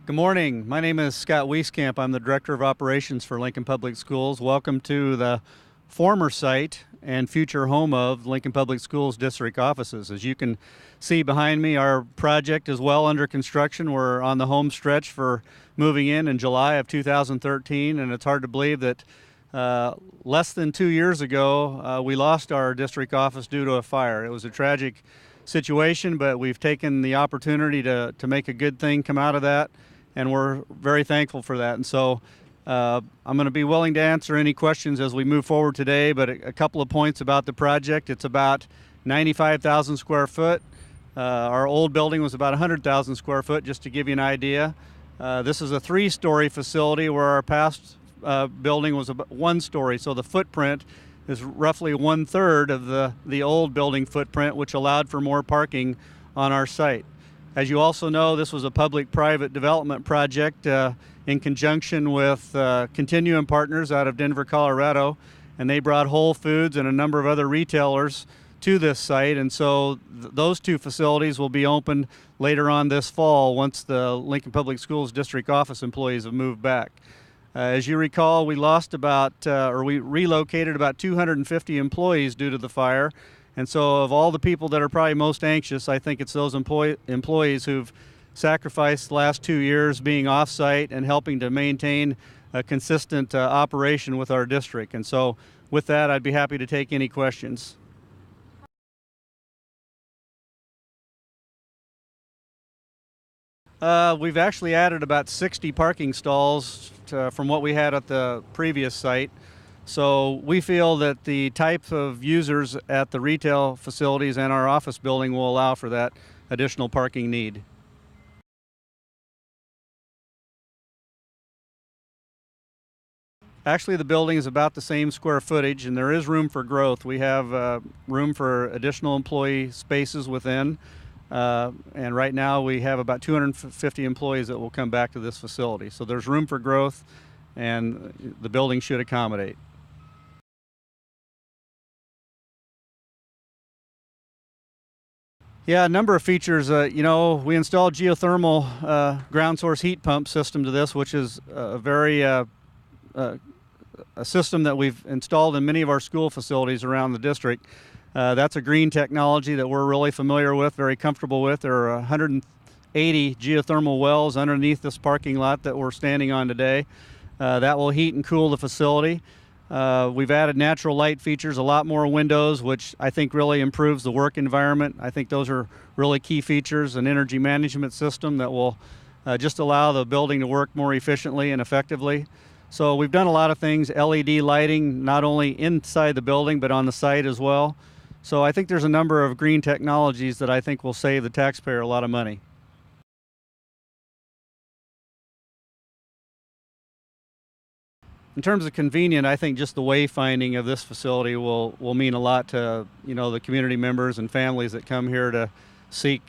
Good morning. My name is Scott Wieskamp. I'm the Director of Operations for Lincoln Public Schools. Welcome to the former site and future home of Lincoln Public Schools district offices. As you can see behind me, our project is well under construction. We're on the home stretch for moving in July of 2013, and it's hard to believe that less than 2 years ago we lost our district office due to a fire. It was a tragic situation, but we've taken the opportunity to make a good thing come out of that, and we're very thankful for that. And so I'm going to be willing to answer any questions as we move forward today, but a couple of points about the project. It's about 95,000 square foot. Our old building was about 100,000 square foot, just to give you an idea. This is a 3-story facility where our past building was about 1 story, so the footprint is roughly 1/3 of the old building footprint, which allowed for more parking on our site. As you also know, this was a public-private development project in conjunction with Continuum Partners out of Denver, Colorado, and they brought Whole Foods and a number of other retailers to this site, and so those 2 facilities will be opened later on this fall once the Lincoln Public Schools district office employees have moved back. As you recall, we lost we relocated about 250 employees due to the fire. And so of all the people that are probably most anxious, I think it's those employees who've sacrificed the last 2 years being off-site and helping to maintain a consistent operation with our district. And so with that, I'd be happy to take any questions. We've actually added about 60 parking stalls from what we had at the previous site. So we feel that the type of users at the retail facilities and our office building will allow for that additional parking need. Actually, the building is about the same square footage, and there is room for growth. We have room for additional employee spaces within. And right now we have about 250 employees that will come back to this facility. So there's room for growth, and the building should accommodate. Yeah, a number of features. We installed geothermal ground source heat pump system to this, which is a system that we've installed in many of our school facilities around the district. That's a green technology that we're really familiar with, very comfortable with. There are 180 geothermal wells underneath this parking lot that we're standing on today. That will heat and cool the facility. We've added natural light features, a lot more windows, which I think really improves the work environment. I think those are really key features. An energy management system that will just allow the building to work more efficiently and effectively. So we've done a lot of things, LED lighting, not only inside the building, but on the site as well. So I think there's a number of green technologies that I think will save the taxpayer a lot of money. In terms of convenient, I think just the wayfinding of this facility will mean a lot to the community members and families that come here to seek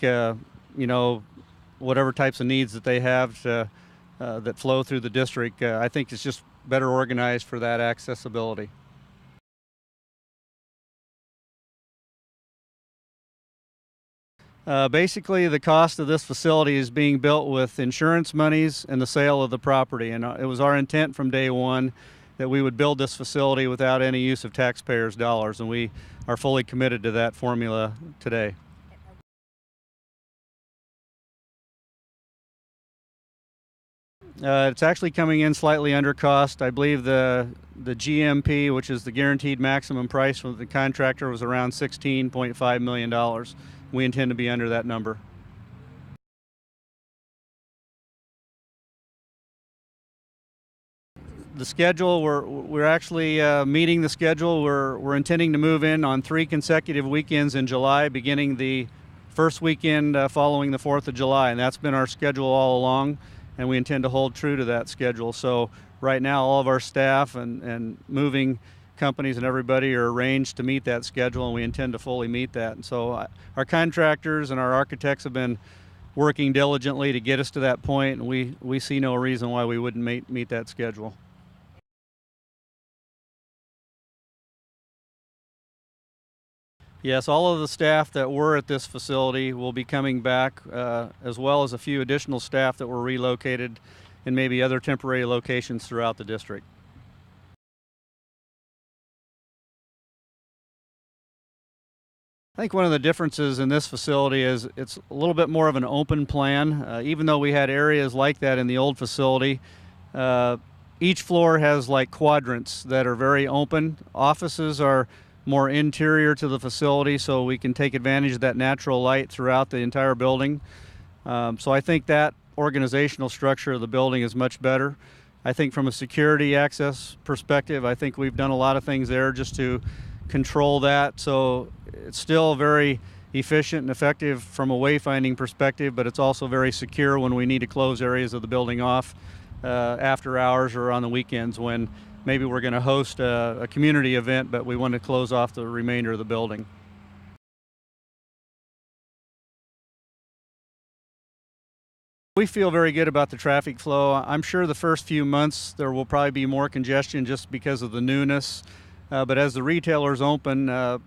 whatever types of needs that they have that flow through the district. I think it's just better organized for that accessibility. Basically, the cost of this facility is being built with insurance monies and the sale of the property. And it was our intent from day one that we would build this facility without any use of taxpayers' dollars. And we are fully committed to that formula today. It's actually coming in slightly under cost. I believe the GMP, which is the guaranteed maximum price from the contractor, was around $16.5 million. We intend to be under that number. The schedule, we're actually meeting the schedule. We're intending to move in on 3 consecutive weekends in July, beginning the first weekend following the 4th of July, and that's been our schedule all along, and we intend to hold true to that schedule. So right now all of our staff and moving companies and everybody are arranged to meet that schedule, and we intend to fully meet that. And so our contractors and our architects have been working diligently to get us to that point, and we see no reason why we wouldn't meet that schedule. Yes, all of the staff that were at this facility will be coming back, as well as a few additional staff that were relocated in maybe other temporary locations throughout the district. I think one of the differences in this facility is it's a little bit more of an open plan. Even though we had areas like that in the old facility, uh, each floor has like quadrants that are very open. Offices are more interior to the facility, so we can take advantage of that natural light throughout the entire building. So I think that organizational structure of the building is much better. I think from a security access perspective, I think we've done a lot of things there just to control that. So it's still very efficient and effective from a wayfinding perspective, but it's also very secure when we need to close areas of the building off after hours or on the weekends when maybe we're going to host a community event, but we want to close off the remainder of the building. We feel very good about the traffic flow. I'm sure the first few months there will probably be more congestion just because of the newness. But as the retailers open,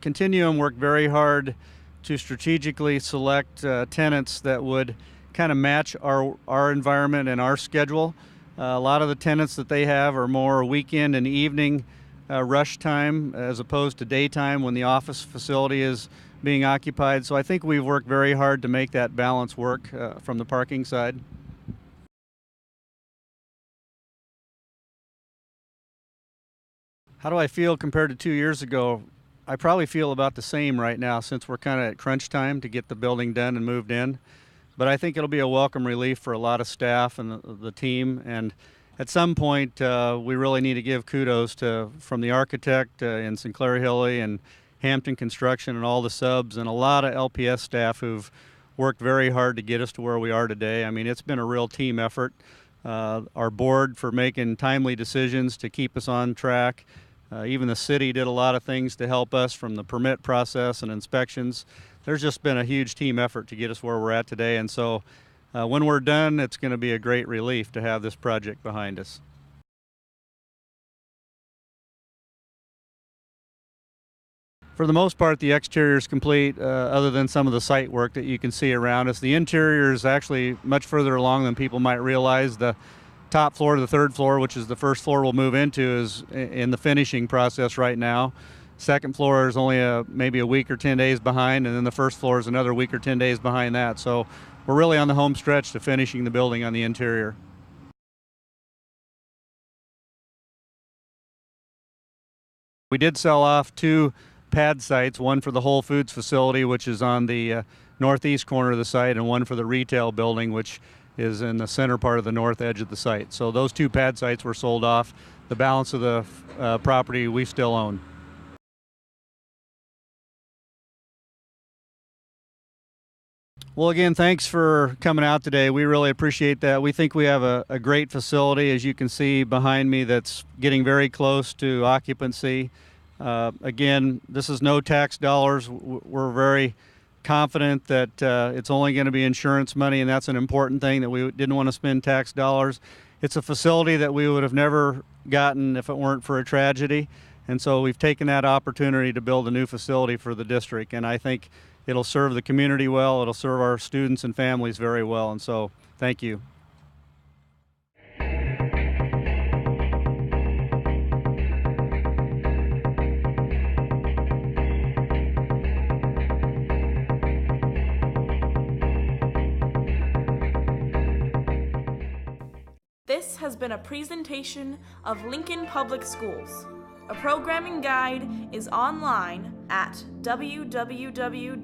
Continuum worked very hard to strategically select tenants that would kind of match our environment and our schedule. A lot of the tenants that they have are more weekend and evening rush time as opposed to daytime when the office facility is being occupied. So I think we've worked very hard to make that balance work from the parking side. How do I feel compared to 2 years ago? I probably feel about the same right now since we're kind of at crunch time to get the building done and moved in. But I think it'll be a welcome relief for a lot of staff and the team. And at some point, we really need to give kudos from the architect in Sinclair Hilly and Hampton Construction and all the subs and a lot of LPS staff who've worked very hard to get us to where we are today. I mean, it's been a real team effort. Our board for making timely decisions to keep us on track. Even the city did a lot of things to help us from the permit process and inspections. There's just been a huge team effort to get us where we're at today. And so when we're done, it's going to be a great relief to have this project behind us. For the most part, the exterior is complete, other than some of the site work that you can see around us. The interior is actually much further along than people might realize. The top floor to the third floor, which is the first floor we'll move into, is in the finishing process right now. Second floor is only maybe a week or 10 days behind, and then the first floor is another week or 10 days behind that. So we're really on the home stretch to finishing the building on the interior. We did sell off 2 pad sites, one for the Whole Foods facility, which is on the northeast corner of the site, and one for the retail building, which is in the center part of the north edge of the site. So those 2 pad sites were sold off. The balance of the property we still own. Well, again, thanks for coming out today. We really appreciate that. We think we have a great facility, as you can see behind me, that's getting very close to occupancy. Again, this is no tax dollars. We're very confident that it's only going to be insurance money, and that's an important thing, that we didn't want to spend tax dollars. It's a facility that we would have never gotten if it weren't for a tragedy, and so we've taken that opportunity to build a new facility for the district, and I think it'll serve the community well. It'll serve our students and families very well, and so thank you. This has been a presentation of Lincoln Public Schools. A programming guide is online at www.lps.org.